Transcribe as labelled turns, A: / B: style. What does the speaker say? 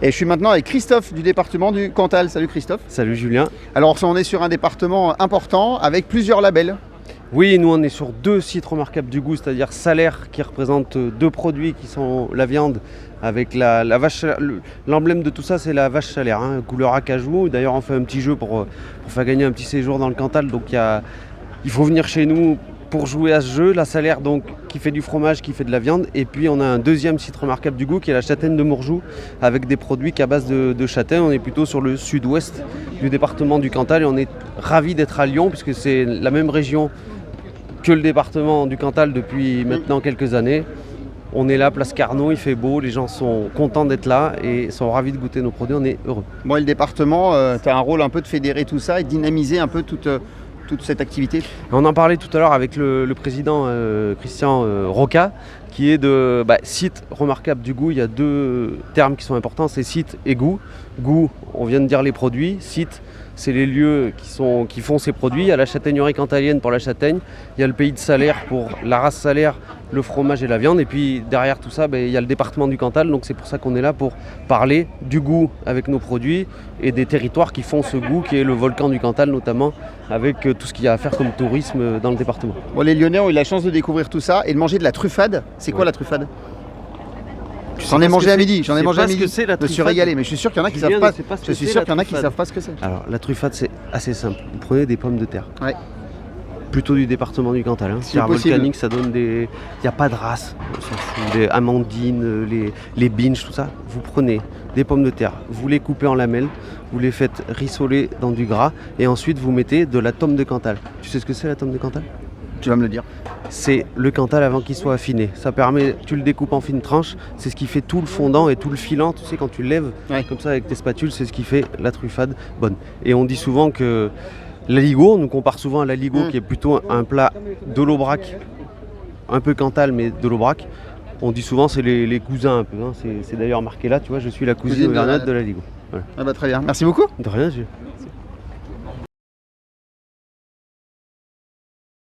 A: Et je suis maintenant avec Christophe du département du Cantal. Salut Christophe.
B: Salut Julien.
A: Alors on est sur un département important avec plusieurs labels.
B: Oui, nous on est sur 2 sites remarquables du goût, c'est-à-dire Salaire qui représente 2 produits qui sont la viande avec la vache. L'emblème de tout ça c'est la vache Salaire, couleur acajou. D'ailleurs on fait un petit jeu pour faire gagner un petit séjour dans le Cantal. Donc il faut venir chez nous pour jouer à ce jeu. La Salaire donc qui fait du fromage, qui fait de la viande. Et puis on a un deuxième site remarquable du goût qui est la châtaigne de Mourjoux avec des produits qu'à base de châtaigne. On est plutôt sur le sud-ouest du département du Cantal et on est ravis d'être à Lyon puisque c'est la même région que le département du Cantal depuis maintenant quelques années. On est là, place Carnot, il fait beau, les gens sont contents d'être là et sont ravis de goûter nos produits, on est heureux.
A: Bon, et le département, tu as un rôle un peu de fédérer tout ça et dynamiser un peu toute cette activité.
B: On en parlait tout à l'heure avec le président Christian Roca, qui est de site remarquable du goût. Il y a 2 termes qui sont importants, c'est site et goût. Goût, on vient de dire les produits. Site, c'est les lieux qui font ces produits. Il y a la châtaignerie cantalienne pour la châtaigne, il y a le pays de Salaire pour la race Salaire, le fromage et la viande. Et puis derrière tout ça, il y a le département du Cantal. Donc c'est pour ça qu'on est là pour parler du goût avec nos produits et des territoires qui font ce goût, qui est le volcan du Cantal notamment, avec tout ce qu'il y a à faire comme tourisme dans le département.
A: Bon, les Lyonnais ont eu la chance de découvrir tout ça et de manger de la truffade. C'est quoi la truffade? J'en ai mangé à midi, je me suis régalé, mais je suis sûr qu'il y en a qui savent pas. Je suis sûr qu'il y en a qui savent pas ce que c'est.
B: Alors la truffade c'est assez simple. Vous prenez des pommes de terre.
A: Ouais.
B: Plutôt du département du Cantal.
A: C'est
B: volcanique, ça donne des. Il n'y a pas de race. On s'en fout. Les amandines, les binges, tout ça. Vous prenez des pommes de terre, vous les coupez en lamelles, vous les faites rissoler dans du gras et ensuite vous mettez de la tome de Cantal. Tu sais ce que c'est la tome de Cantal?
A: Tu vas me le dire.
B: C'est le Cantal avant qu'il soit affiné. Ça permet, tu le découpes en fines tranches, c'est ce qui fait tout le fondant et tout le filant. Tu sais, quand tu le lèves comme ça avec tes spatules, c'est ce qui fait la truffade bonne. Et on dit souvent que l'aligot, on nous compare souvent à l'aligot qui est plutôt un plat de l'Aubrac, un peu Cantal mais de l'Aubrac. On dit souvent c'est les cousins un peu. C'est d'ailleurs marqué là, tu vois, je suis la cousine Bernade de l'aligot. Voilà.
A: Très bien, merci beaucoup.
B: De rien, Gilles.